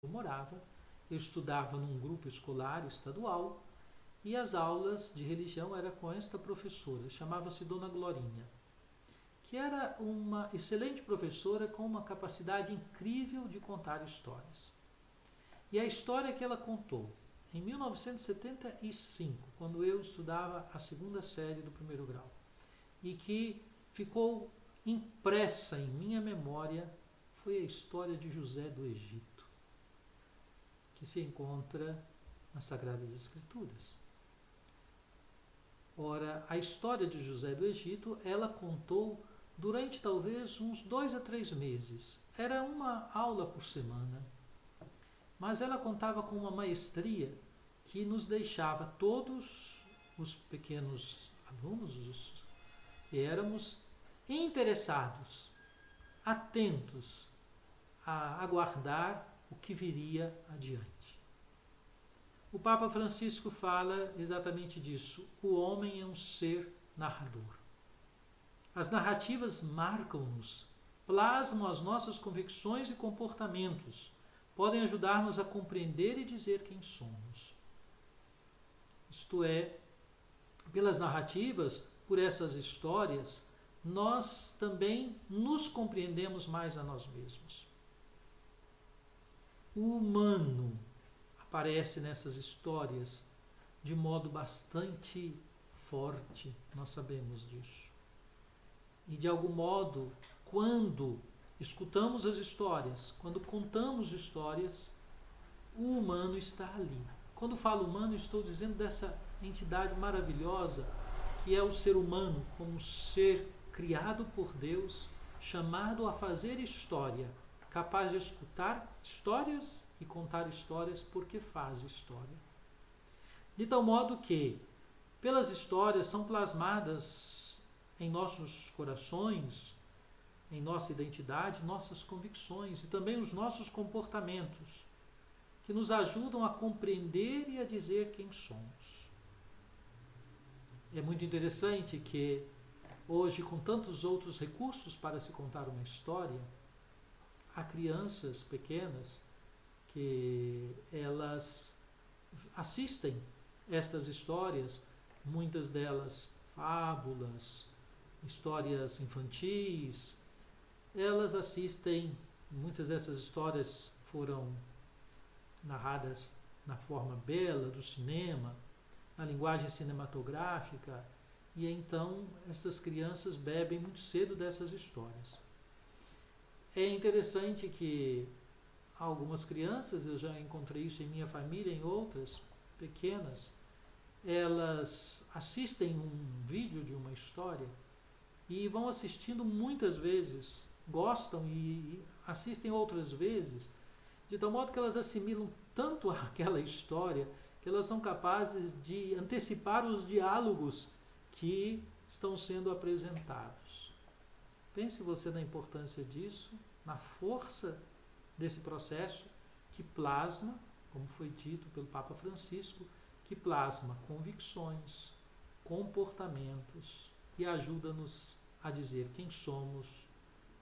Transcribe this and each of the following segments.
eu morava, eu estudava num grupo escolar estadual e as aulas de religião eram com esta professora, chamava-se Dona Glorinha, que era uma excelente professora com uma capacidade incrível de contar histórias. E a história que ela contou em 1975, quando eu estudava a segunda série do primeiro grau, e que ficou impressa em minha memória, foi a história de José do Egito, que se encontra nas Sagradas Escrituras. Ora, a história de José do Egito, ela contou durante talvez uns 2 a 3 meses. Era uma aula por semana, mas ela contava com uma maestria que nos deixava todos os pequenos alunos, éramos interessados, atentos a aguardar o que viria adiante. O Papa Francisco fala exatamente disso. O homem é um ser narrador. As narrativas marcam-nos, plasmam as nossas convicções e comportamentos, podem ajudar-nos a compreender e dizer quem somos. Isto é, pelas narrativas, por essas histórias, nós também nos compreendemos mais a nós mesmos. O humano aparece nessas histórias de modo bastante forte, nós sabemos disso. E de algum modo, quando escutamos as histórias, quando contamos histórias, o humano está ali. Quando falo humano, estou dizendo dessa entidade maravilhosa que é o ser humano, como ser criado por Deus, chamado a fazer história, capaz de escutar histórias e contar histórias porque faz história. De tal modo que, pelas histórias, são plasmadas em nossos corações, em nossa identidade, nossas convicções e também os nossos comportamentos, que nos ajudam a compreender e a dizer quem somos. É muito interessante que hoje, com tantos outros recursos para se contar uma história, há crianças pequenas que elas assistem estas histórias, muitas delas fábulas, histórias infantis. Elas assistem, muitas dessas histórias foram narradas na forma bela do cinema, na linguagem cinematográfica, e então estas crianças bebem muito cedo dessas histórias. É interessante que algumas crianças, eu já encontrei isso em minha família, em outras pequenas, elas assistem um vídeo de uma história e vão assistindo muitas vezes, gostam e assistem outras vezes, de tal modo que elas assimilam tanto aquela história que elas são capazes de antecipar os diálogos que estão sendo apresentados. Pense você na importância disso, na força desse processo que plasma, como foi dito pelo Papa Francisco, que plasma convicções, comportamentos e ajuda-nos a dizer quem somos,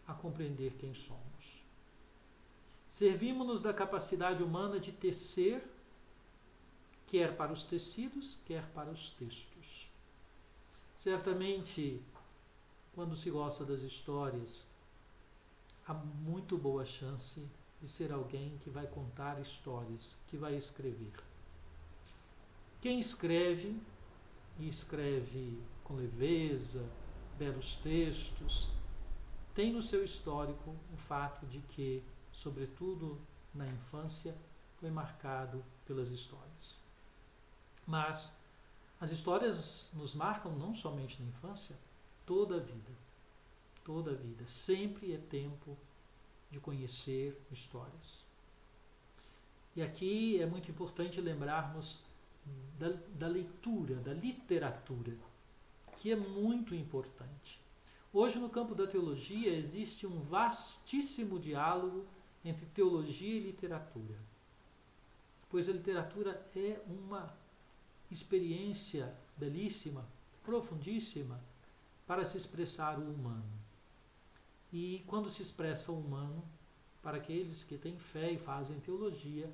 a compreender quem somos. Servimos-nos da capacidade humana de tecer, quer para os tecidos, quer para os textos. Certamente, quando se gosta das histórias, há muito boa chance de ser alguém que vai contar histórias, que vai escrever. Quem escreve, e escreve com leveza, belos textos, tem no seu histórico o fato de que, sobretudo na infância, foi marcado pelas histórias. Mas as histórias nos marcam não somente na infância, toda a vida. Toda a vida. Sempre é tempo de conhecer histórias. E aqui é muito importante lembrarmos da leitura, da literatura, que é muito importante. Hoje, no campo da teologia, existe um vastíssimo diálogo entre teologia e literatura, pois a literatura é uma experiência belíssima, profundíssima, para se expressar o humano. E quando se expressa o humano, para aqueles que têm fé e fazem teologia,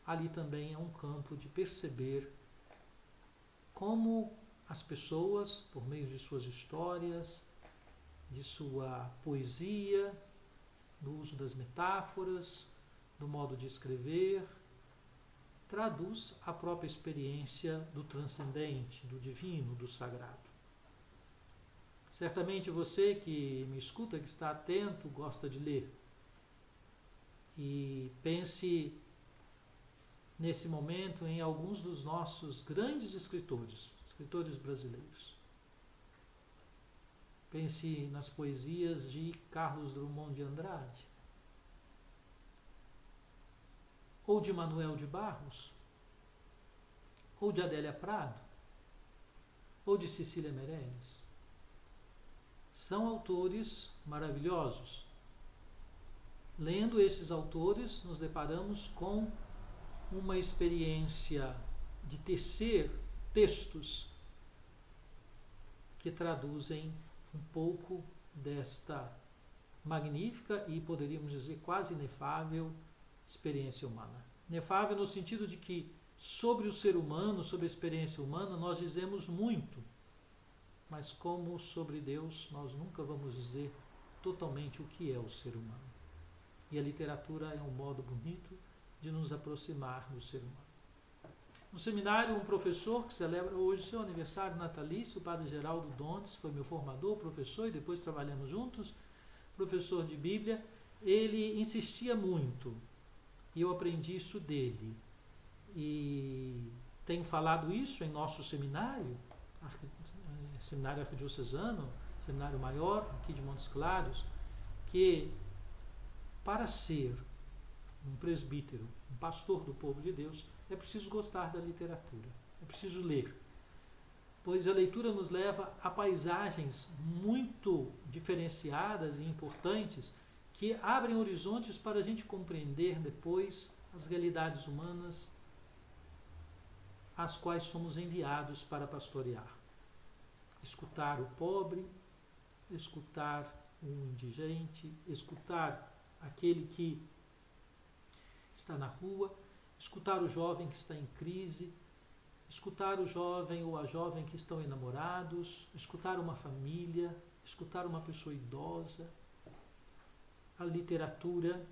ali também é um campo de perceber como as pessoas, por meio de suas histórias, de sua poesia, do uso das metáforas, do modo de escrever, traduz a própria experiência do transcendente, do divino, do sagrado. Certamente você que me escuta, que está atento, gosta de ler. E pense nesse momento em alguns dos nossos grandes escritores brasileiros. Pense nas poesias de Carlos Drummond de Andrade, ou de Manuel de Barros, ou de Adélia Prado, ou de Cecília Meirelles. São autores maravilhosos. Lendo esses autores, nos deparamos com uma experiência de tecer textos que traduzem um pouco desta magnífica e, poderíamos dizer, quase inefável experiência humana. Inefável no sentido de que sobre o ser humano, sobre a experiência humana, nós dizemos muito, mas como sobre Deus nós nunca vamos dizer totalmente o que é o ser humano. E a literatura é um modo bonito de nos aproximar do ser humano. No seminário, um professor que celebra hoje seu aniversário natalício, o padre Geraldo Dontes, foi meu formador, professor, e depois trabalhamos juntos, professor de Bíblia. Ele insistia muito, e eu aprendi isso dele. E tenho falado isso em nosso seminário, seminário arquidiocesano, seminário maior, aqui de Montes Claros, que para ser um presbítero, um pastor do povo de Deus, é preciso gostar da literatura, é preciso ler, pois a leitura nos leva a paisagens muito diferenciadas e importantes que abrem horizontes para a gente compreender depois as realidades humanas às quais somos enviados para pastorear. Escutar o pobre, escutar o indigente, escutar aquele que está na rua, escutar o jovem que está em crise, escutar o jovem ou a jovem que estão enamorados, escutar uma família, escutar uma pessoa idosa. A literatura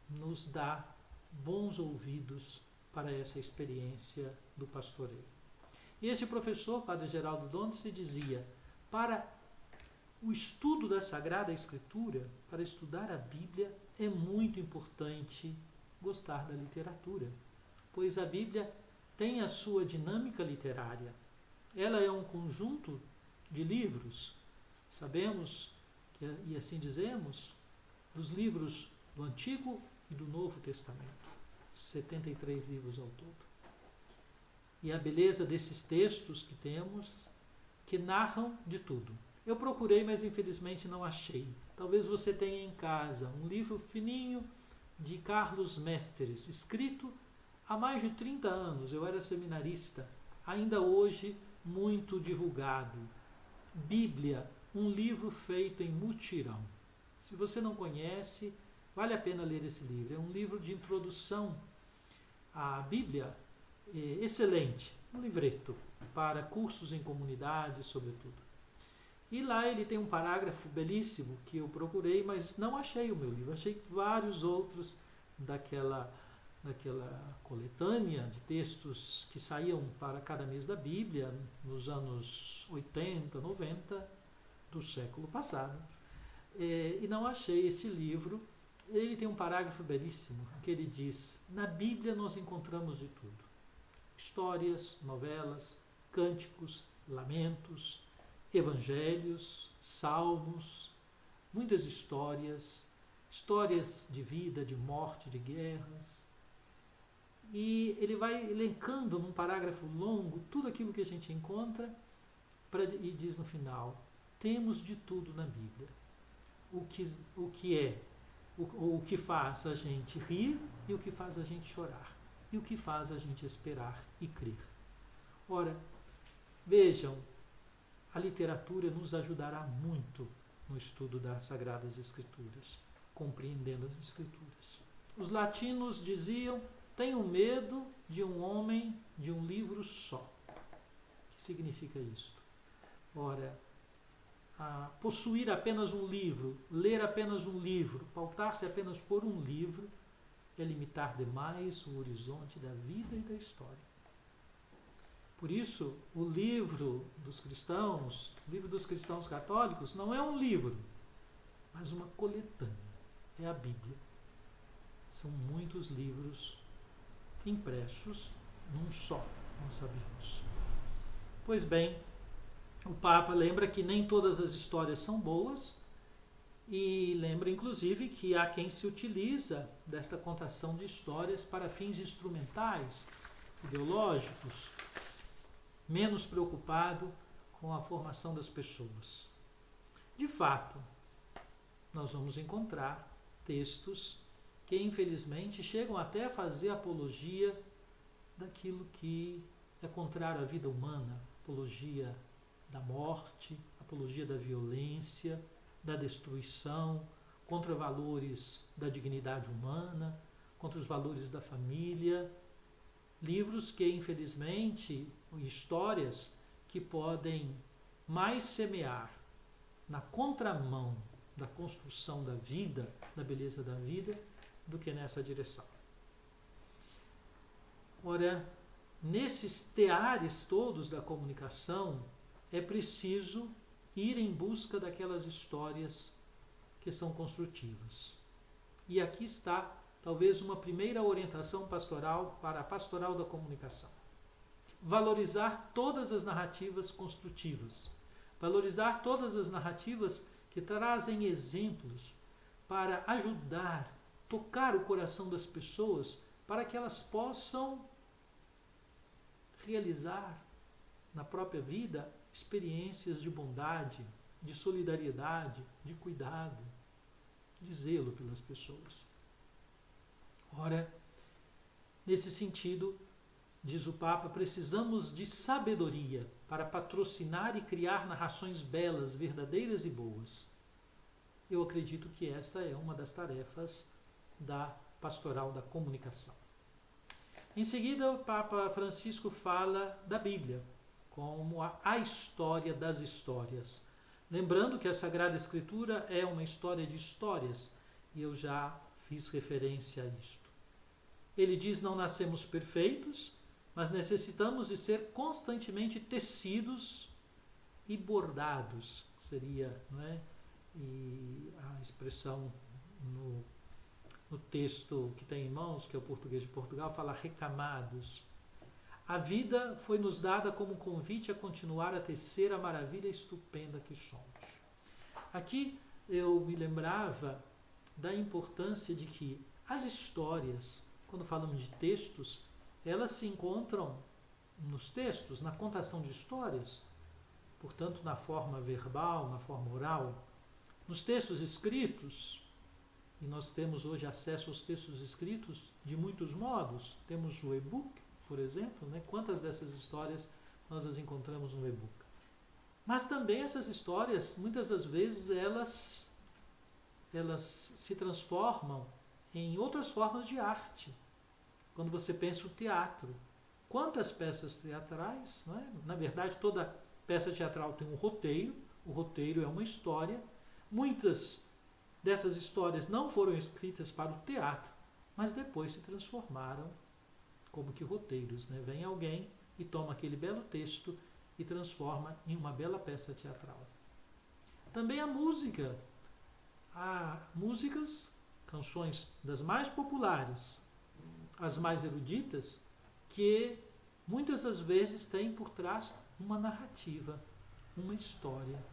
nos dá bons ouvidos para essa experiência do pastoreio. E esse professor, padre Geraldo Dontes, dizia, para o estudo da Sagrada Escritura, para estudar a Bíblia, é muito importante gostar da literatura, pois a Bíblia tem a sua dinâmica literária. Ela é um conjunto de livros. Sabemos, e assim dizemos, dos livros do Antigo e do Novo Testamento. 73 livros ao todo. E a beleza desses textos que temos, que narram de tudo. Eu procurei, mas infelizmente não achei. Talvez você tenha em casa um livro fininho de Carlos Mestres, escrito há mais de 30 anos. Eu era seminarista, ainda hoje muito divulgado. Bíblia, um livro feito em mutirão. Se você não conhece, vale a pena ler esse livro. É um livro de introdução à Bíblia, excelente, um livreto para cursos em comunidade, sobretudo. E lá ele tem um parágrafo belíssimo que eu procurei, mas não achei o meu livro. Achei vários outros daquela coletânea de textos que saíam para cada mês da Bíblia nos anos 80, 90 do século passado. E não achei este livro. Ele tem um parágrafo belíssimo que ele diz: na Bíblia nós encontramos de tudo. Histórias, novelas, cânticos, lamentos, evangelhos, salmos, muitas histórias de vida, de morte, de guerras. E ele vai elencando num parágrafo longo tudo aquilo que a gente encontra e diz no final: temos de tudo na Bíblia. O que faz a gente rir e o que faz a gente chorar. E o que faz a gente esperar e crer. Ora, vejam, a literatura nos ajudará muito no estudo das Sagradas Escrituras. compreendendo as Escrituras. Os latinos diziam: tenho medo de um homem de um livro só. O que significa isto? Ora, possuir apenas um livro, ler apenas um livro, pautar-se apenas por um livro, é limitar demais o horizonte da vida e da história. Por isso, o livro dos cristãos católicos, não é um livro, mas uma coletânea. É a Bíblia. São muitos livros impressos num só, nós sabemos. Pois bem, o Papa lembra que nem todas as histórias são boas e lembra, inclusive, que há quem se utiliza desta contação de histórias para fins instrumentais, ideológicos, menos preocupado com a formação das pessoas. De fato, nós vamos encontrar textos que, infelizmente, chegam até a fazer apologia daquilo que é contrário à vida humana, apologia da morte, apologia da violência, da destruição, contra valores da dignidade humana, contra os valores da família. Livros que, infelizmente, histórias que podem mais semear na contramão da construção da vida, da beleza da vida, do que nessa direção. Ora, nesses teares todos da comunicação, é preciso ir em busca daquelas histórias que são construtivas. E aqui está, talvez, uma primeira orientação pastoral para a pastoral da comunicação. Valorizar todas as narrativas construtivas. Valorizar todas as narrativas que trazem exemplos para ajudar, tocar o coração das pessoas, para que elas possam realizar na própria vida experiências de bondade, de solidariedade, de cuidado, de zelo pelas pessoas. Ora, nesse sentido, diz o Papa, precisamos de sabedoria para patrocinar e criar narrações belas, verdadeiras e boas. Eu acredito que esta é uma das tarefas da pastoral da comunicação. Em seguida, o Papa Francisco fala da Bíblia como a história das histórias. Lembrando que a Sagrada Escritura é uma história de histórias, e eu já fiz referência a isto. Ele diz: não nascemos perfeitos, mas necessitamos de ser constantemente tecidos e bordados, seria, não é? E a expressão no texto que tem em mãos, que é o português de Portugal, fala recamados. A vida foi nos dada como um convite a continuar a tecer a maravilha estupenda que somos. Aqui eu me lembrava da importância de que as histórias, quando falamos de textos, elas se encontram nos textos, na contação de histórias, portanto, na forma verbal, na forma oral, nos textos escritos. E nós temos hoje acesso aos textos escritos de muitos modos. Temos o e-book, por exemplo, né? Quantas dessas histórias nós as encontramos no e-book? Mas também essas histórias, muitas das vezes, elas se transformam em outras formas de arte. Quando você pensa o teatro, quantas peças teatrais, não é? Na verdade, toda peça teatral tem um roteiro, o roteiro é uma história. Muitas dessas histórias não foram escritas para o teatro, mas depois se transformaram como que roteiros, né? Vem alguém e toma aquele belo texto e transforma em uma bela peça teatral. Também a música. Há músicas, canções das mais populares, as mais eruditas, que muitas das vezes têm por trás uma narrativa, uma história.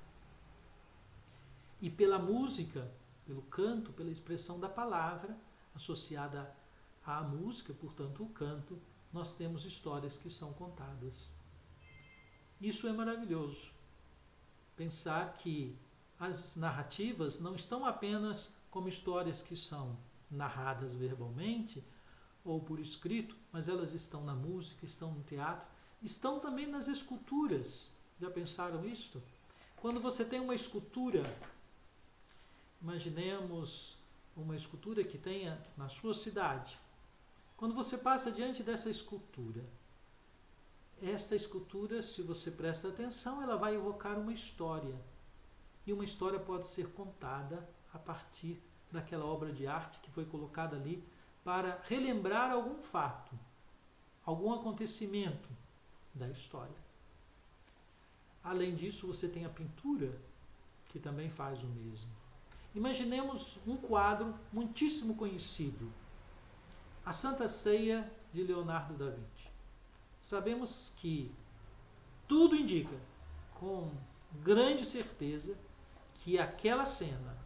E pela música, pelo canto, pela expressão da palavra associada à música, portanto o canto, nós temos histórias que são contadas. Isso é maravilhoso. Pensar que as narrativas não estão apenas como histórias que são narradas verbalmente ou por escrito, mas elas estão na música, estão no teatro, estão também nas esculturas. Já pensaram isto? Quando você tem uma escultura, imaginemos uma escultura que tenha na sua cidade, quando você passa diante dessa escultura, esta escultura, se você presta atenção, ela vai evocar uma história. E uma história pode ser contada a partir daquela obra de arte que foi colocada ali para relembrar algum fato, algum acontecimento da história. Além disso, você tem a pintura, que também faz o mesmo. Imaginemos um quadro muitíssimo conhecido, a Santa Ceia de Leonardo da Vinci. Sabemos que tudo indica, com grande certeza, que aquela cena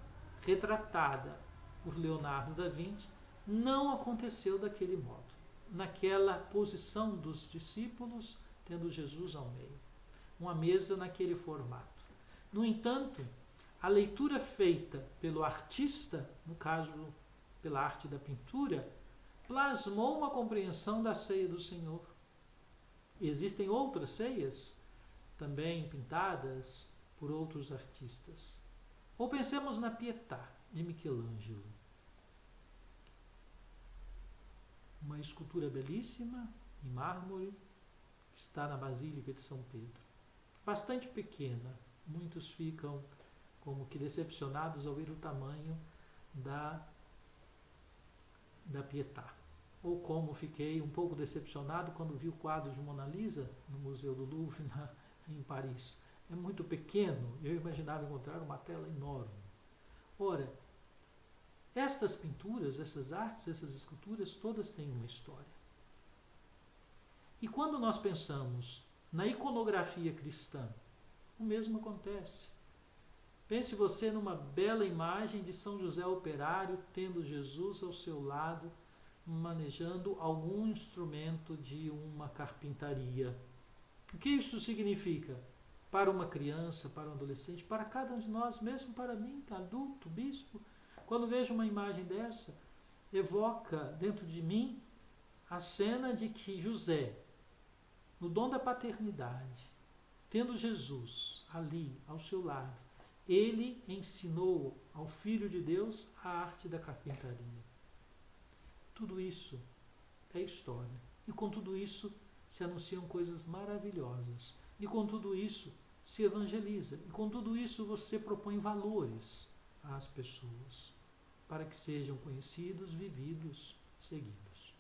retratada por Leonardo da Vinci não aconteceu daquele modo, naquela posição dos discípulos, tendo Jesus ao meio, uma mesa naquele formato. No entanto, a leitura feita pelo artista, no caso pela arte da pintura, plasmou uma compreensão da ceia do Senhor. Existem outras ceias, também pintadas por outros artistas. Ou pensemos na Pietà, de Michelangelo. Uma escultura belíssima, em mármore, que está na Basílica de São Pedro. Bastante pequena, muitos ficam como que decepcionados ao ver o tamanho da Pietà. Ou como fiquei um pouco decepcionado quando vi o quadro de Mona Lisa no Museu do Louvre, em Paris. É muito pequeno, eu imaginava encontrar uma tela enorme. Ora, estas pinturas, essas artes, essas esculturas, todas têm uma história. E quando nós pensamos na iconografia cristã, o mesmo acontece. Pense você numa bela imagem de São José Operário, tendo Jesus ao seu lado, manejando algum instrumento de uma carpintaria. O que isso significa? Para uma criança, para um adolescente, para cada um de nós, mesmo para mim, adulto, bispo, quando vejo uma imagem dessa, evoca dentro de mim a cena de que José, no dom da paternidade, tendo Jesus ali ao seu lado, ele ensinou ao Filho de Deus a arte da carpintaria. Tudo isso é história. E com tudo isso se anunciam coisas maravilhosas. E com tudo isso se evangeliza. E com tudo isso você propõe valores às pessoas, para que sejam conhecidos, vividos, seguidos.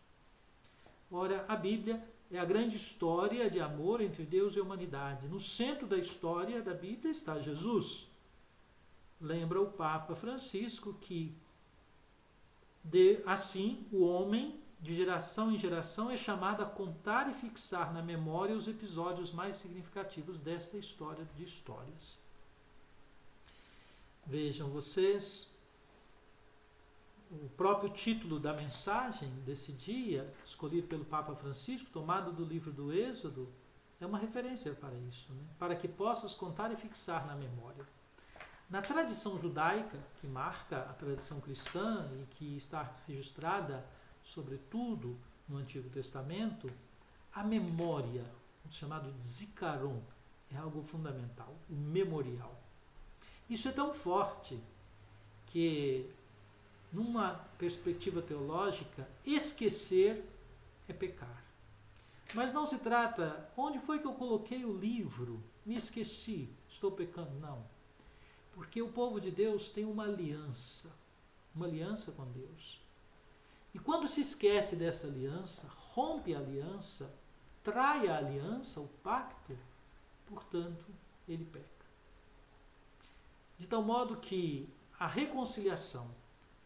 Ora, a Bíblia é a grande história de amor entre Deus e a humanidade. No centro da história da Bíblia está Jesus. Lembra o Papa Francisco que, assim, o homem, de geração em geração, é chamado a contar e fixar na memória os episódios mais significativos desta história de histórias. Vejam vocês, o próprio título da mensagem desse dia, escolhido pelo Papa Francisco, tomado do livro do Êxodo, é uma referência para isso, né? Para que possas contar e fixar na memória. Na tradição judaica, que marca a tradição cristã e que está registrada, sobretudo, no Antigo Testamento, a memória, o chamado zikaron, é algo fundamental, o memorial. Isso é tão forte que, numa perspectiva teológica, esquecer é pecar. Mas não se trata, onde foi que eu coloquei o livro? Me esqueci, estou pecando? Não. Porque o povo de Deus tem uma aliança com Deus. E quando se esquece dessa aliança, rompe a aliança, trai a aliança, o pacto, portanto, ele peca. De tal modo que a reconciliação,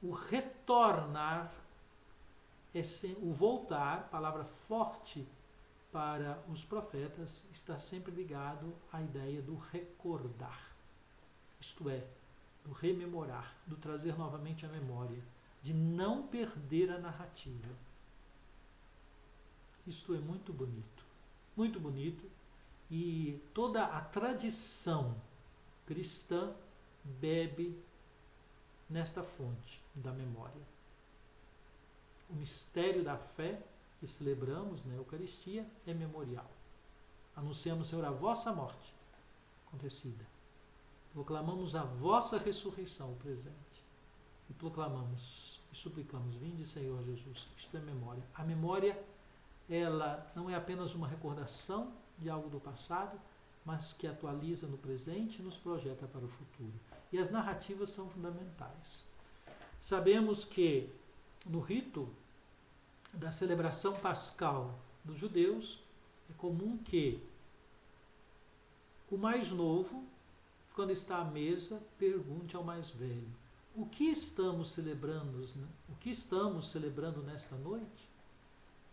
o retornar, o voltar, palavra forte para os profetas, está sempre ligado à ideia do recordar. Isto é, do rememorar, do trazer novamente a memória, de não perder a narrativa. Isto é muito bonito, e toda a tradição cristã bebe nesta fonte da memória. O mistério da fé que celebramos na Eucaristia é memorial. Anunciamos, Senhor, a vossa morte acontecida. Proclamamos a vossa ressurreição presente. e proclamamos e suplicamos: vinde, Senhor Jesus. Isto é memória. A memória, ela não é apenas uma recordação de algo do passado, mas que atualiza no presente e nos projeta para o futuro. E as narrativas são fundamentais. Sabemos que no rito da celebração pascal dos judeus, é comum que o mais novo, quando está à mesa, pergunte ao mais velho: o que estamos celebrando, né? O que estamos celebrando nesta noite?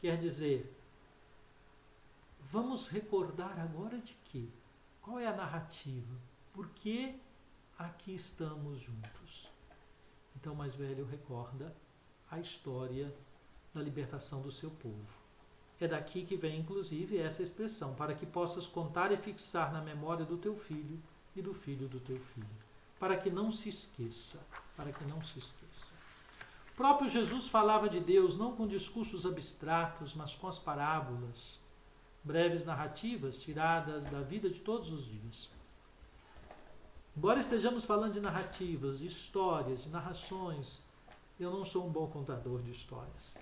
Quer dizer, vamos recordar agora de quê? Qual é a narrativa? Por que aqui estamos juntos? Então o mais velho recorda a história da libertação do seu povo. É daqui que vem, inclusive, essa expressão: para que possas contar e fixar na memória do teu filho e do filho do teu filho. Para que não se esqueça. Para que não se esqueça. O próprio Jesus falava de Deus não com discursos abstratos, mas com as parábolas, breves narrativas tiradas da vida de todos os dias. Embora estejamos falando de narrativas, de histórias, de narrações, eu não sou um bom contador de histórias.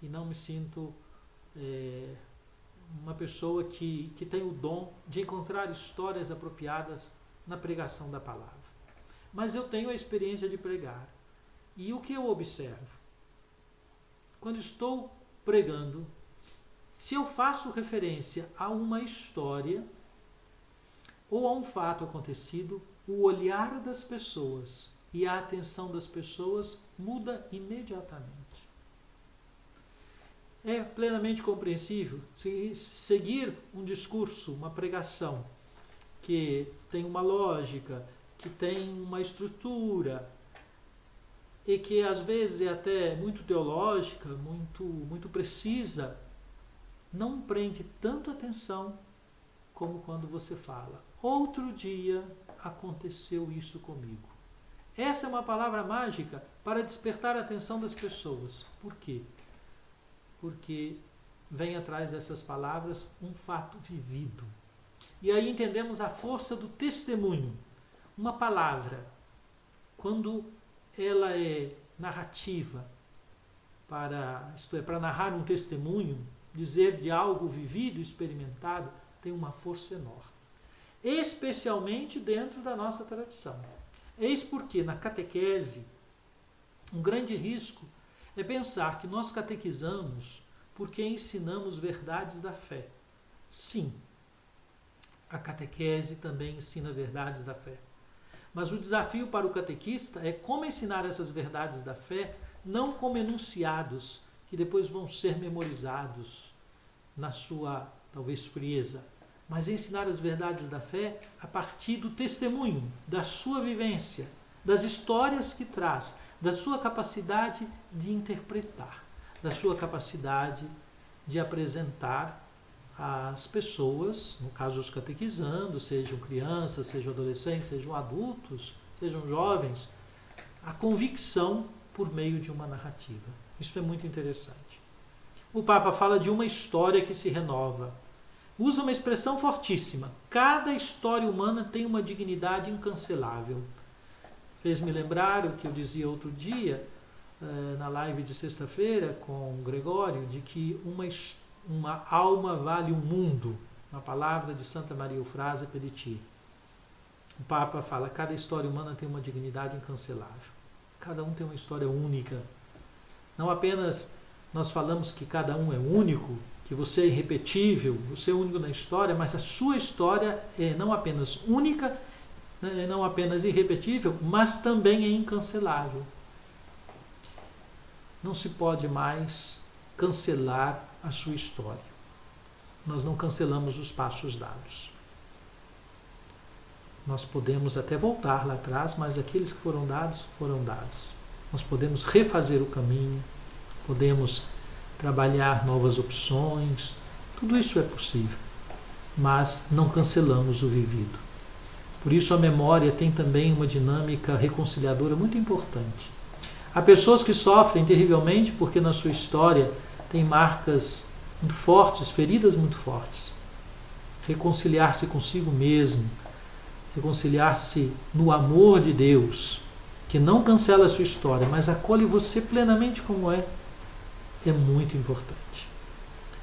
E não me sinto uma pessoa que tem o dom de encontrar histórias apropriadas na pregação da palavra. Mas eu tenho a experiência de pregar. E o que eu observo? Quando estou pregando, se eu faço referência a uma história ou a um fato acontecido, o olhar das pessoas e a atenção das pessoas muda imediatamente. É plenamente compreensível se seguir um discurso, uma pregação que tem uma lógica, que tem uma estrutura e que às vezes é até muito teológica, muito precisa, não prende tanto atenção como quando você fala: outro dia aconteceu isso comigo. Essa é uma palavra mágica para despertar a atenção das pessoas. Por quê? Porque vem atrás dessas palavras um fato vivido. E aí entendemos a força do testemunho. Uma palavra, quando ela é narrativa, isto é, para narrar um testemunho, dizer de algo vivido, experimentado, tem uma força enorme. Especialmente dentro da nossa tradição. Eis porque na catequese, um grande risco é pensar que nós catequizamos porque ensinamos verdades da fé. Sim, a catequese também ensina verdades da fé. Mas o desafio para o catequista é como ensinar essas verdades da fé, não como enunciados que depois vão ser memorizados na sua, talvez, frieza, mas ensinar as verdades da fé a partir do testemunho, da sua vivência, das histórias que traz, da sua capacidade de interpretar, da sua capacidade de apresentar às pessoas, no caso os catequizandos, sejam crianças, sejam adolescentes, sejam adultos, sejam jovens, a convicção por meio de uma narrativa. Isso é muito interessante. O Papa fala de uma história que se renova. Usa uma expressão fortíssima. Cada história humana tem uma dignidade incancelável. Fez-me lembrar o que eu dizia outro dia, na live de sexta-feira com o Gregório, de que uma alma vale um mundo. Uma palavra de Santa Maria Eufrásia Pelletier. O Papa fala: cada história humana tem uma dignidade incancelável. Cada um tem uma história única. Não apenas nós falamos que cada um é único, que você é irrepetível, você é único na história, mas a sua história é não apenas única, não apenas irrepetível, mas também é incancelável. Não se pode mais cancelar a sua história. Nós não cancelamos os passos dados. Nós podemos até voltar lá atrás, mas aqueles que foram dados, foram dados. Nós podemos refazer o caminho, podemos trabalhar novas opções, tudo isso é possível, mas não cancelamos o vivido. Por isso a memória tem também uma dinâmica reconciliadora muito importante. Há pessoas que sofrem terrivelmente porque na sua história tem marcas muito fortes, feridas muito fortes. Reconciliar-se consigo mesmo, reconciliar-se no amor de Deus, que não cancela a sua história, mas acolhe você plenamente como é muito importante.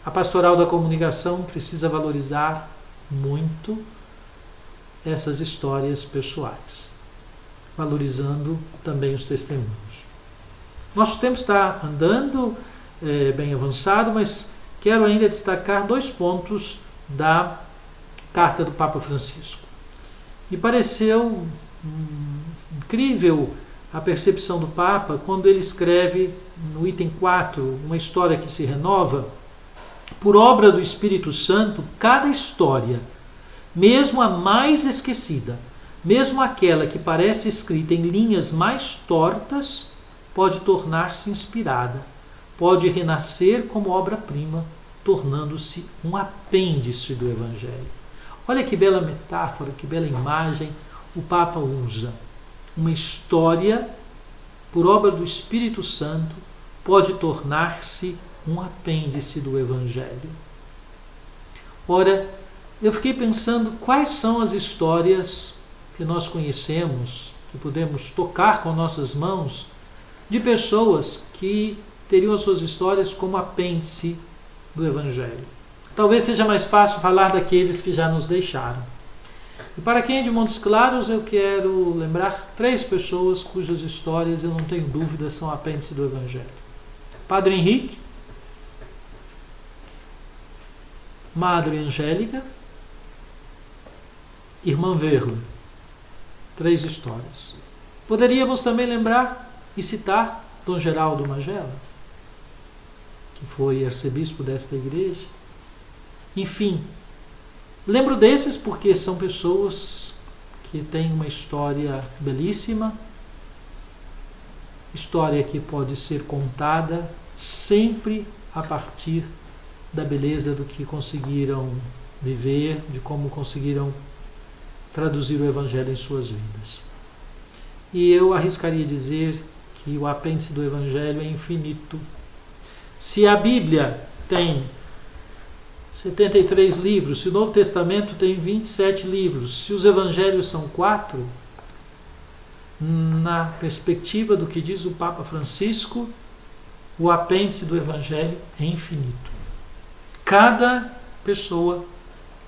A pastoral da comunicação precisa valorizar muito essas histórias pessoais, valorizando também os testemunhos. Nosso tempo está andando bem avançado, mas quero ainda destacar 2 pontos da carta do Papa Francisco. Me pareceu incrível a percepção do Papa quando ele escreve no item 4, uma história que se renova. Por obra do Espírito Santo, cada história, mesmo a mais esquecida, mesmo aquela que parece escrita em linhas mais tortas, pode tornar-se inspirada, pode renascer como obra-prima, tornando-se um apêndice do Evangelho. Olha que bela metáfora, que bela imagem o Papa usa. Uma história, por obra do Espírito Santo, pode tornar-se um apêndice do Evangelho. Ora, eu fiquei pensando quais são as histórias que nós conhecemos, que podemos tocar com nossas mãos, de pessoas que teriam as suas histórias como apêndice do Evangelho. Talvez seja mais fácil falar daqueles que já nos deixaram. E para quem é de Montes Claros, eu quero lembrar 3 pessoas cujas histórias eu não tenho dúvida são apêndice do Evangelho. Padre Henrique, Madre Angélica, Irmã Verla. 3 histórias. Poderíamos também lembrar e citar Dom Geraldo Magela, que foi arcebispo desta igreja. Enfim, lembro desses porque são pessoas que têm uma história belíssima, história que pode ser contada sempre a partir da beleza do que conseguiram viver, de como conseguiram traduzir o Evangelho em suas vidas. E eu arriscaria dizer que o apêndice do Evangelho é infinito. Se a Bíblia tem 73 livros, se o Novo Testamento tem 27 livros, se os Evangelhos são 4, na perspectiva do que diz o Papa Francisco, o apêndice do Evangelho é infinito. Cada pessoa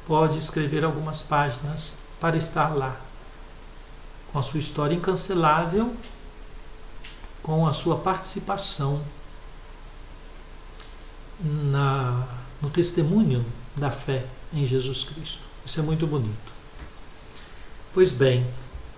pode escrever algumas páginas para estar lá, com a sua história incancelável, com a sua participação no testemunho da fé em Jesus Cristo. Isso é muito bonito. Pois bem,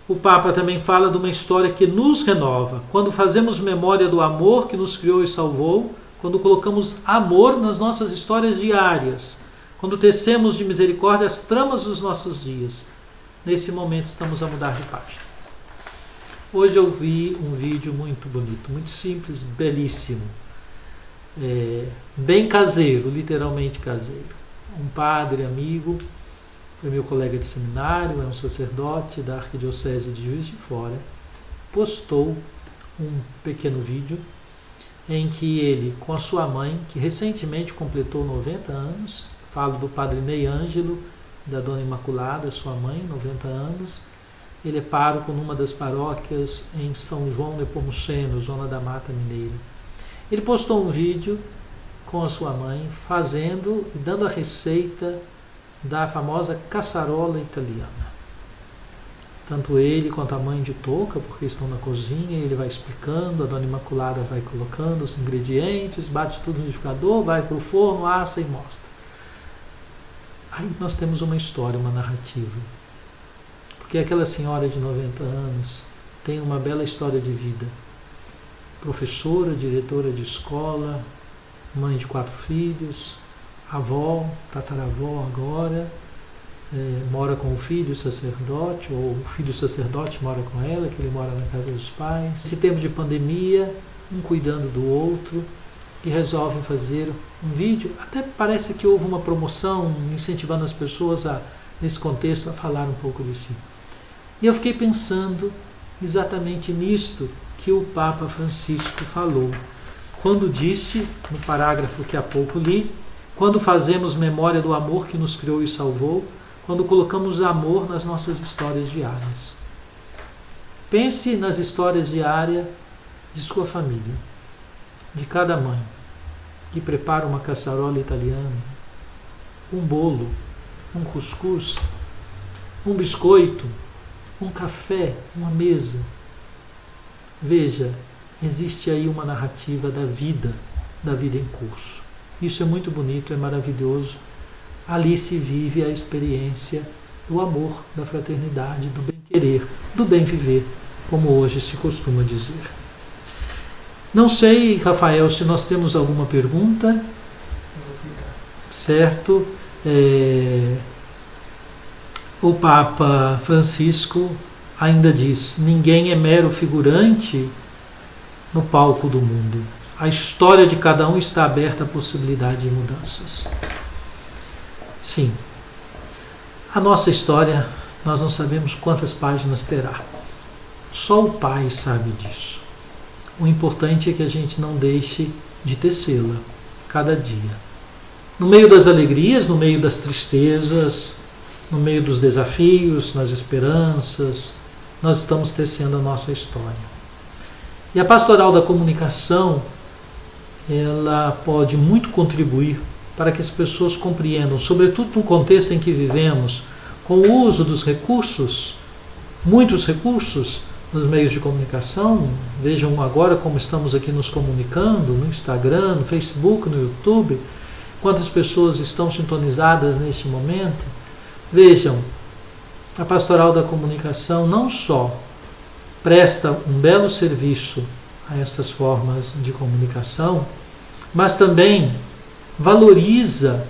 o Papa também fala de uma história que nos renova. Quando fazemos memória do amor que nos criou e salvou, quando colocamos amor nas nossas histórias diárias, quando tecemos de misericórdia as tramas dos nossos dias, nesse momento estamos a mudar de página. Hoje eu vi um vídeo muito bonito, muito simples, belíssimo. Bem caseiro, literalmente caseiro. Um padre amigo, foi meu colega de seminário, é um sacerdote da Arquidiocese de Juiz de Fora, postou um pequeno vídeo em que ele, com a sua mãe, que recentemente completou 90 anos, falo do padre Ney Ângelo, da Dona Imaculada, sua mãe, 90 anos, ele é pároco numa das paróquias em São João Nepomuceno, zona da Mata Mineira. Ele postou um vídeo com a sua mãe fazendo e dando a receita da famosa caçarola italiana. Tanto ele quanto a mãe de touca, porque estão na cozinha, ele vai explicando, a Dona Imaculada vai colocando os ingredientes, bate tudo no liquidificador, vai para o forno, assa e mostra. Aí nós temos uma história, uma narrativa. Porque aquela senhora de 90 anos tem uma bela história de vida. Professora, diretora de escola, mãe de 4 filhos, avó, tataravó agora, mora com o filho sacerdote, ou o filho sacerdote mora com ela, que ele mora na casa dos pais. Nesse tempo de pandemia, um cuidando do outro, que resolvem fazer um vídeo. Até parece que houve uma promoção incentivando as pessoas, nesse contexto, a falar um pouco de si. E eu fiquei pensando exatamente nisto que o Papa Francisco falou, quando disse, no parágrafo que há pouco li, quando fazemos memória do amor que nos criou e salvou, quando colocamos amor nas nossas histórias diárias. Pense nas histórias diárias de sua família, de cada mãe que prepara uma caçarola italiana, um bolo, um cuscuz, um biscoito, um café, uma mesa. Veja, existe aí uma narrativa da vida em curso. Isso é muito bonito, é maravilhoso. Ali se vive a experiência do amor, da fraternidade, do bem-querer, do bem-viver, como hoje se costuma dizer. Não sei, Rafael, se nós temos alguma pergunta. Certo? O Papa Francisco ainda diz: ninguém é mero figurante no palco do mundo. A história de cada um está aberta à possibilidade de mudanças. Sim. A nossa história, nós não sabemos quantas páginas terá. Só o Pai sabe disso. O importante é que a gente não deixe de tecê-la cada dia. No meio das alegrias, no meio das tristezas, no meio dos desafios, nas esperanças, nós estamos tecendo a nossa história. E a pastoral da comunicação, ela pode muito contribuir para que as pessoas compreendam, sobretudo no contexto em que vivemos, com o uso dos recursos, muitos recursos, nos meios de comunicação. Vejam agora como estamos aqui nos comunicando, no Instagram, no Facebook, no YouTube, quantas pessoas estão sintonizadas neste momento. Vejam, a pastoral da comunicação não só presta um belo serviço a essas formas de comunicação, mas também valoriza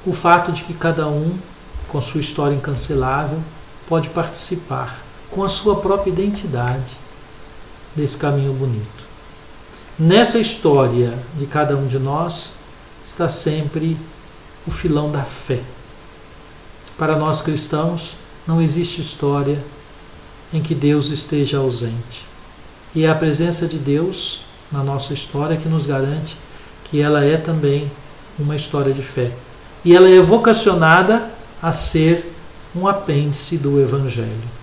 o fato de que cada um, com sua história incancelável, pode participar com a sua própria identidade desse caminho bonito. Nessa história de cada um de nós está sempre o filão da fé. Para nós cristãos, não existe história em que Deus esteja ausente. E é a presença de Deus na nossa história que nos garante que ela é também uma história de fé. E ela é vocacionada a ser um apêndice do Evangelho.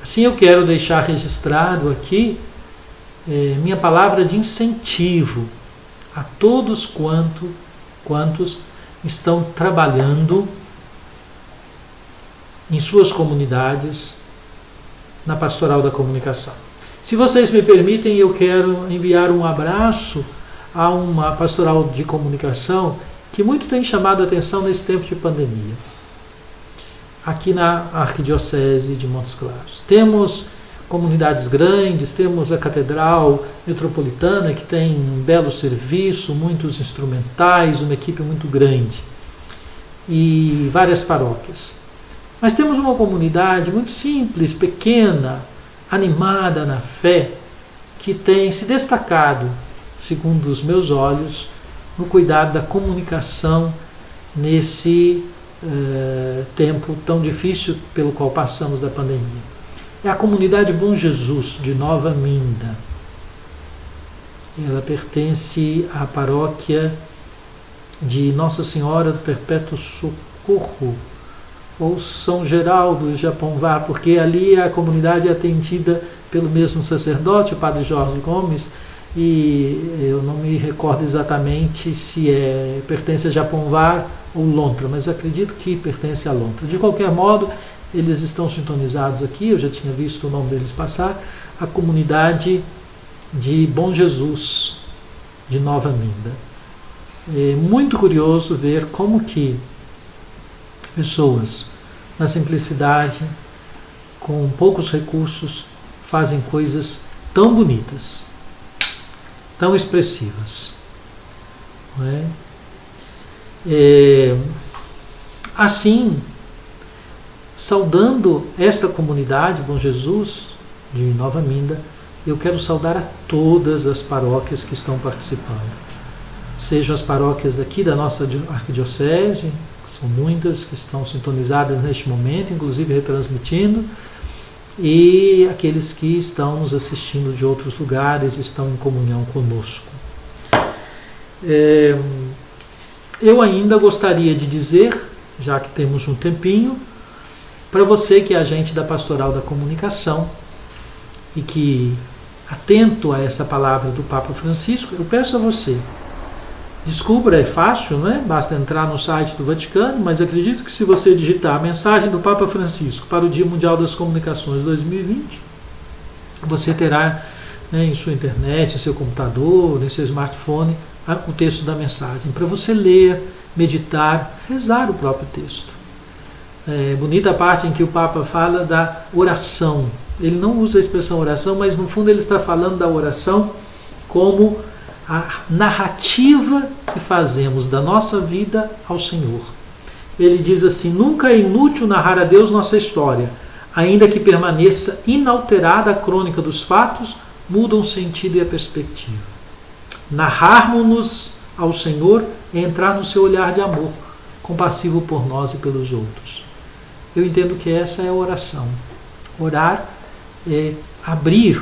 Assim, eu quero deixar registrado aqui minha palavra de incentivo a todos quantos estão trabalhando em suas comunidades na pastoral da comunicação. Se vocês me permitem, eu quero enviar um abraço a uma pastoral de comunicação que muito tem chamado a atenção nesse tempo de pandemia. Aqui na Arquidiocese de Montes Claros. Temos comunidades grandes, temos a Catedral Metropolitana, que tem um belo serviço, muitos instrumentais, uma equipe muito grande, e várias paróquias. Mas temos uma comunidade muito simples, pequena, animada na fé, que tem se destacado, segundo os meus olhos, no cuidado da comunicação nesse tempo tão difícil pelo qual passamos da pandemia. É a comunidade Bom Jesus de Nova Minda. Ela pertence à paróquia de Nossa Senhora do Perpétuo Socorro, ou São Geraldo de Japonvá, porque ali a comunidade é atendida pelo mesmo sacerdote, o Padre Jorge Gomes, e eu não me recordo exatamente se pertence a Japonvá ou Lontra, mas acredito que pertence a Lontra. De qualquer modo, eles estão sintonizados aqui, eu já tinha visto o nome deles passar, a comunidade de Bom Jesus, de Nova Minda. É muito curioso ver como que pessoas, na simplicidade, com poucos recursos, fazem coisas tão bonitas, tão expressivas. Não é? Assim, saudando essa comunidade Bom Jesus de Nova Minda, eu quero saudar a todas as paróquias que estão participando. Sejam as paróquias daqui da nossa arquidiocese, são muitas que estão sintonizadas neste momento, inclusive retransmitindo, e aqueles que estão nos assistindo de outros lugares, estão em comunhão conosco. Eu ainda gostaria de dizer, já que temos um tempinho, Para você que é agente da Pastoral da Comunicação e que, atento a essa palavra do Papa Francisco, eu peço a você, descubra, é fácil, não é? Basta entrar no site do Vaticano, mas acredito que se você digitar a mensagem do Papa Francisco para o Dia Mundial das Comunicações 2020, você terá, né, em sua internet, em seu computador, em seu smartphone, o texto da mensagem, para você ler, meditar, rezar o próprio texto. É bonita a parte em que o Papa fala da oração. Ele não usa a expressão oração, mas no fundo ele está falando da oração como a narrativa que fazemos da nossa vida ao Senhor. Ele diz assim: nunca é inútil narrar a Deus nossa história, ainda que permaneça inalterada a crônica dos fatos, mudam o sentido e a perspectiva. Narrarmos-nos ao Senhor é entrar no seu olhar de amor, compassivo por nós e pelos outros. Eu entendo que essa é a oração. Orar é abrir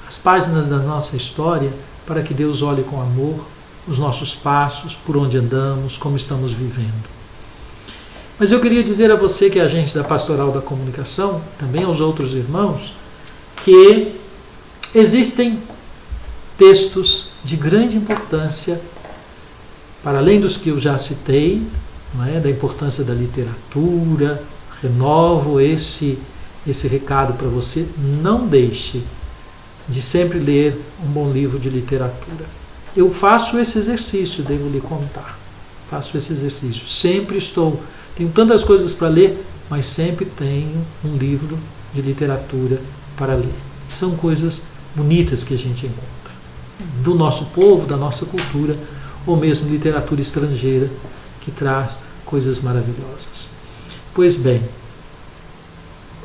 as páginas da nossa história para que Deus olhe com amor os nossos passos, por onde andamos, como estamos vivendo. Mas eu queria dizer a você que é agente da Pastoral da Comunicação, também aos outros irmãos, que existem textos de grande importância, para além dos que eu já citei, não é? Da importância da literatura. Renovo esse recado para você: não deixe de sempre ler um bom livro de literatura. Eu faço esse exercício, devo lhe contar. Faço esse exercício. Sempre tenho tantas coisas para ler, mas sempre tenho um livro de literatura para ler. São coisas bonitas que a gente encontra. Do nosso povo, da nossa cultura, ou mesmo literatura estrangeira, que traz coisas maravilhosas. Pois bem,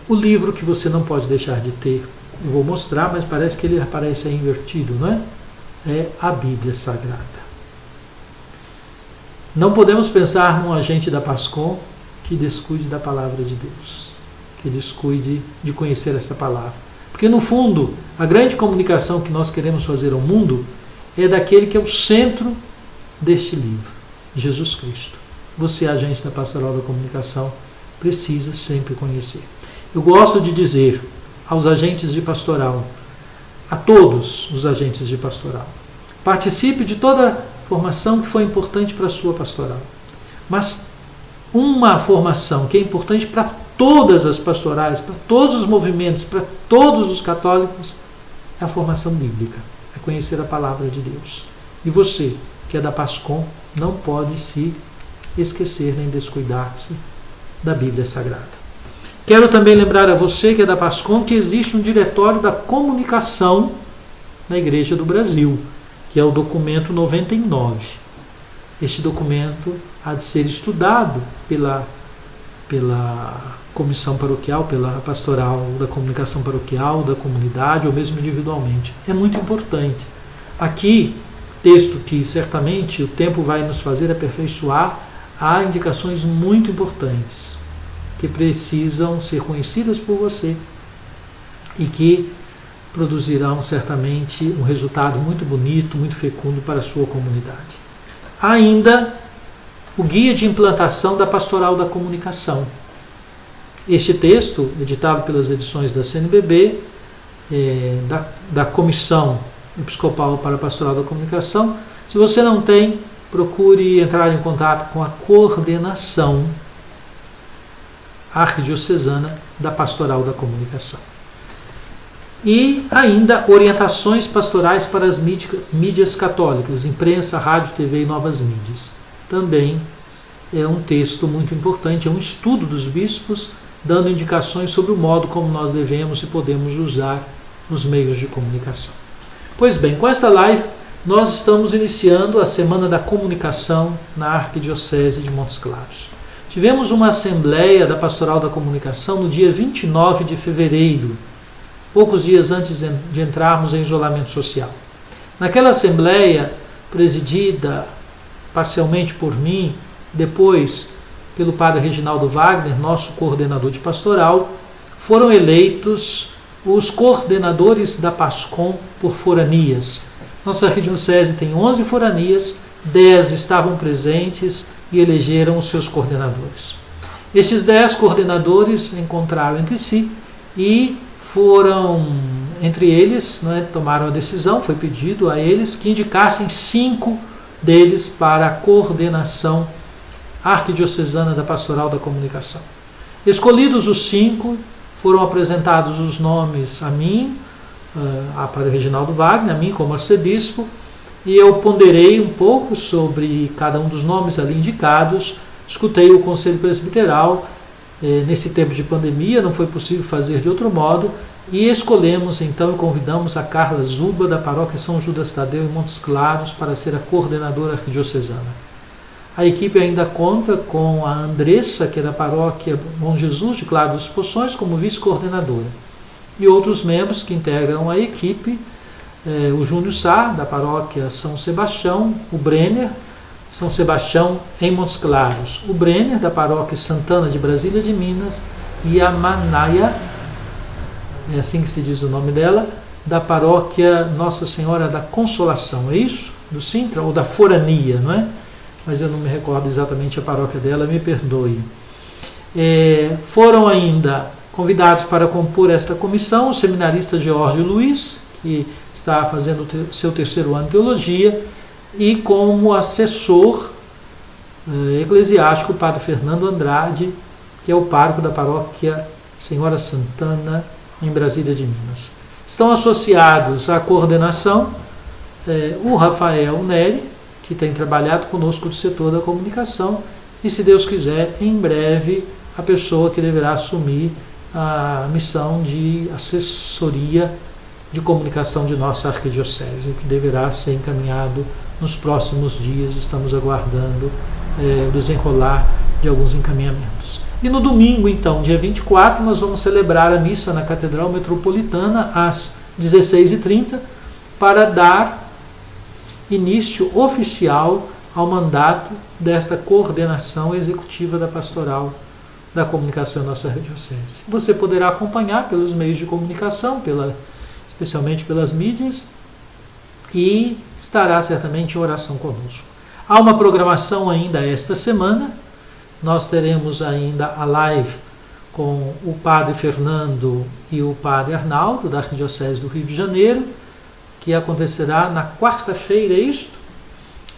o livro que você não pode deixar de ter, eu vou mostrar, mas parece que ele aparece aí invertido, não é? É a Bíblia Sagrada. Não podemos pensar num agente da PASCOM que descuide da palavra de Deus, que descuide de conhecer esta palavra. Porque, no fundo, a grande comunicação que nós queremos fazer ao mundo é daquele que é o centro deste livro, Jesus Cristo. Você, agente da Pastoral da Comunicação, precisa sempre conhecer. Eu gosto de dizer aos agentes de pastoral, a todos os agentes de pastoral, participe de toda a formação que foi importante para a sua pastoral. Mas uma formação que é importante para todas as pastorais, para todos os movimentos, para todos os católicos, é a formação bíblica, é conhecer a palavra de Deus. E você, que é da PASCOM, não pode se esquecer nem descuidar-se da Bíblia Sagrada. Quero também lembrar a você que é da PASCOM que existe um diretório da comunicação na Igreja do Brasil, que é o documento 99. Este documento há de ser estudado pela comissão paroquial, pela pastoral da comunicação paroquial, da comunidade ou mesmo individualmente. É muito importante. Aqui, texto que certamente o tempo vai nos fazer aperfeiçoar, há indicações muito importantes que precisam ser conhecidas por você e que produzirão certamente um resultado muito bonito, muito fecundo para a sua comunidade. Há ainda o Guia de Implantação da Pastoral da Comunicação. Este texto, editado pelas edições da CNBB, da Comissão Episcopal para a Pastoral da Comunicação. Se você não tem, procure entrar em contato com a coordenação arquidiocesana da Pastoral da Comunicação. E ainda orientações pastorais para as mídias católicas, imprensa, rádio, TV e novas mídias. Também é um texto muito importante, é um estudo dos bispos, dando indicações sobre o modo como nós devemos e podemos usar os meios de comunicação. Pois bem, com esta live nós estamos iniciando a Semana da Comunicação na Arquidiocese de Montes Claros. Tivemos uma assembleia da Pastoral da Comunicação no dia 29 de fevereiro, poucos dias antes de entrarmos em isolamento social. Naquela assembleia, presidida parcialmente por mim, depois pelo padre Reginaldo Wagner, nosso coordenador de pastoral, foram eleitos os coordenadores da PASCOM por foranias. Nossa arquidiocese tem 11 foranias, 10 estavam presentes e elegeram os seus coordenadores. Estes 10 coordenadores encontraram entre si e foram, entre eles, tomaram a decisão, foi pedido a eles que indicassem 5 deles para a coordenação arquidiocesana da Pastoral da Comunicação. Escolhidos os 5, foram apresentados os nomes a mim, a Padre Reginaldo Wagner, a mim como arcebispo, e eu ponderei um pouco sobre cada um dos nomes ali indicados, escutei o Conselho Presbiteral, nesse tempo de pandemia não foi possível fazer de outro modo, e escolhemos então e convidamos a Carla Zuba, da paróquia São Judas Tadeu em Montes Claros, para ser a coordenadora arquidiocesana. A equipe ainda conta com a Andressa, que é da paróquia Bom Jesus de Claro dos Poções, como vice-coordenadora. E outros membros que integram a equipe, o Júnior Sá, da paróquia São Sebastião, o Brenner, São Sebastião em Montes Claros, o Brenner, da paróquia Santana de Brasília de Minas, e a Manaia, é assim que se diz o nome dela, da paróquia Nossa Senhora da Consolação, é isso? Do Sintra ou da Forania, não é? Mas eu não me recordo exatamente a paróquia dela, me perdoe. Foram ainda convidados para compor esta comissão o seminarista George Luiz, que está fazendo o seu 3º ano de teologia, e como assessor eclesiástico o padre Fernando Andrade, que é o pároco da paróquia Senhora Santana, em Brasília de Minas. Estão associados à coordenação o Rafael Neri, que tem trabalhado conosco no setor da comunicação, e, se Deus quiser, em breve, a pessoa que deverá assumir a missão de assessoria de comunicação de nossa arquidiocese, que deverá ser encaminhado nos próximos dias. Estamos aguardando o desenrolar de alguns encaminhamentos. E no domingo, então, dia 24, nós vamos celebrar a missa na Catedral Metropolitana às 16h30 para dar início oficial ao mandato desta coordenação executiva da Pastoral da Comunicação da nossa arquidiocese. Você poderá acompanhar pelos meios de comunicação, especialmente pelas mídias, e estará certamente em oração conosco. Há uma programação ainda esta semana. Nós teremos ainda a live com o Padre Fernando e o Padre Arnaldo, da Arquidiocese do Rio de Janeiro, que acontecerá na quarta-feira,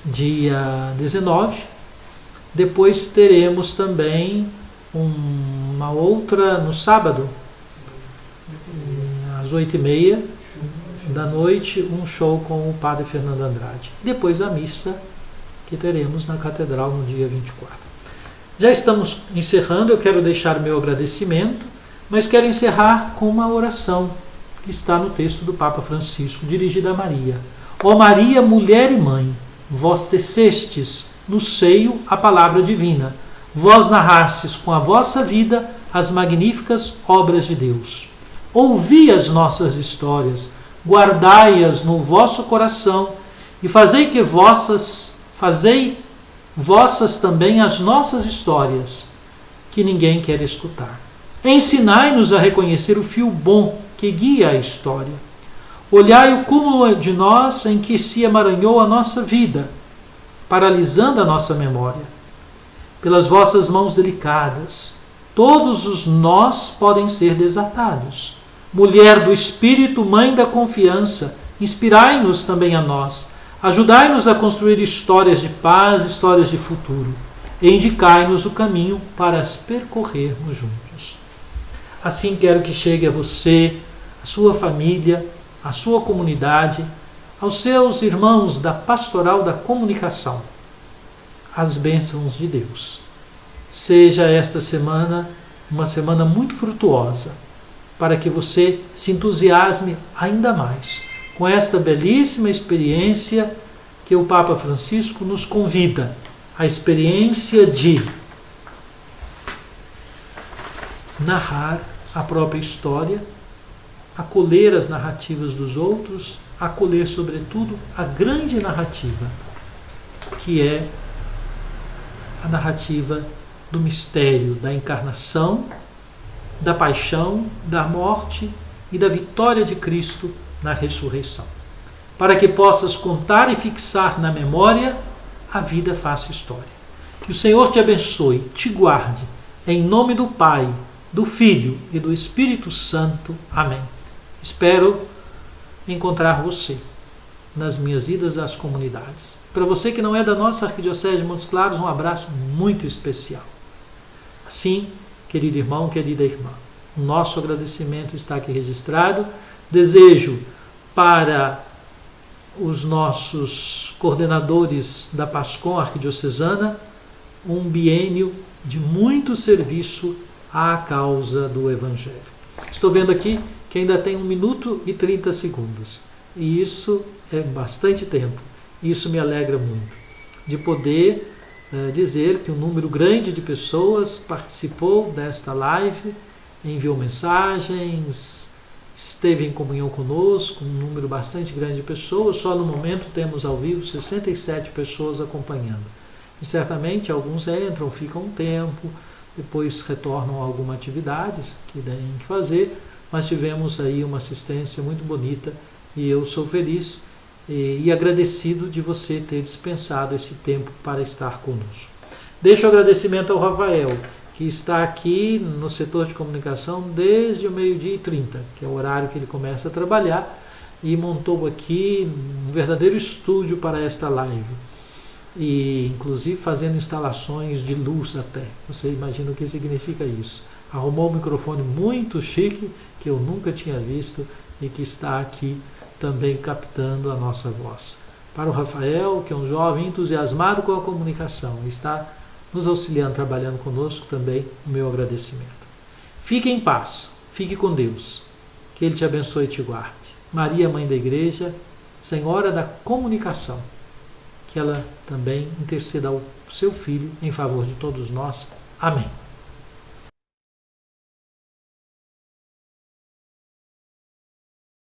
dia 19. Depois teremos também uma outra no sábado, às 20h30 da noite, um show com o Padre Fernando Andrade. Depois a missa que teremos na Catedral no dia 24. Já estamos encerrando, eu quero deixar meu agradecimento, mas quero encerrar com uma oração que está no texto do Papa Francisco, dirigida a Maria. Ó Maria, mulher e mãe, vós tecestes no seio a palavra divina, vós narrastes com a vossa vida as magníficas obras de Deus. Ouvi as nossas histórias, guardai-as no vosso coração e fazei vossas também as nossas histórias, que ninguém quer escutar. Ensinai-nos a reconhecer o fio bom que guia a história. Olhai o cúmulo de nós em que se emaranhou a nossa vida, paralisando a nossa memória. Pelas vossas mãos delicadas, todos os nós podem ser desatados. Mulher do Espírito, Mãe da confiança, inspirai-nos também a nós. Ajudai-nos a construir histórias de paz, histórias de futuro, e indicai-nos o caminho para as percorrermos juntos. Assim quero que chegue a você, a sua família, a sua comunidade, aos seus irmãos da Pastoral da Comunicação, as bênçãos de Deus. Seja esta semana uma semana muito frutuosa, para que você se entusiasme ainda mais com esta belíssima experiência que o Papa Francisco nos convida, a experiência de narrar a própria história, acolher as narrativas dos outros, acolher, sobretudo, a grande narrativa, que é a narrativa do mistério da encarnação, da paixão, da morte e da vitória de Cristo na ressurreição, para que possas contar e fixar na memória a vida faça história. Que o Senhor te abençoe, te guarde Em nome do Pai, do Filho e do Espírito Santo. Amém. Espero encontrar você nas minhas idas às comunidades. Para você que não é da nossa Arquidiocese de Montes Claros, um abraço muito especial. Assim, querido irmão, querida irmã, o nosso agradecimento está aqui registrado. Desejo para os nossos coordenadores da PASCOM Arquidiocesana um biênio de muito serviço à causa do Evangelho. Estou vendo aqui que ainda tem 1 minuto e 30 segundos. E isso é bastante tempo. Isso me alegra muito. De poder dizer que um número grande de pessoas participou desta live, enviou mensagens, esteve em comunhão conosco, um número bastante grande de pessoas. Só no momento temos ao vivo 67 pessoas acompanhando. E certamente alguns entram, ficam um tempo, depois retornam a alguma atividade que têm que fazer, mas tivemos aí uma assistência muito bonita e eu sou feliz e agradecido de você ter dispensado esse tempo para estar conosco. Deixo o agradecimento ao Rafael, que está aqui no setor de comunicação desde o 12h30, que é o horário que ele começa a trabalhar, e montou aqui um verdadeiro estúdio para esta live. E inclusive fazendo instalações de luz até. Você imagina o que significa isso. Arrumou um microfone muito chique, que eu nunca tinha visto, e que está aqui também captando a nossa voz. Para o Rafael, que é um jovem entusiasmado com a comunicação, está nos auxiliando, trabalhando conosco, também o meu agradecimento. Fique em paz, fique com Deus, que Ele te abençoe e te guarde. Maria, Mãe da Igreja, Senhora da Comunicação, que ela também interceda ao seu Filho em favor de todos nós. Amém.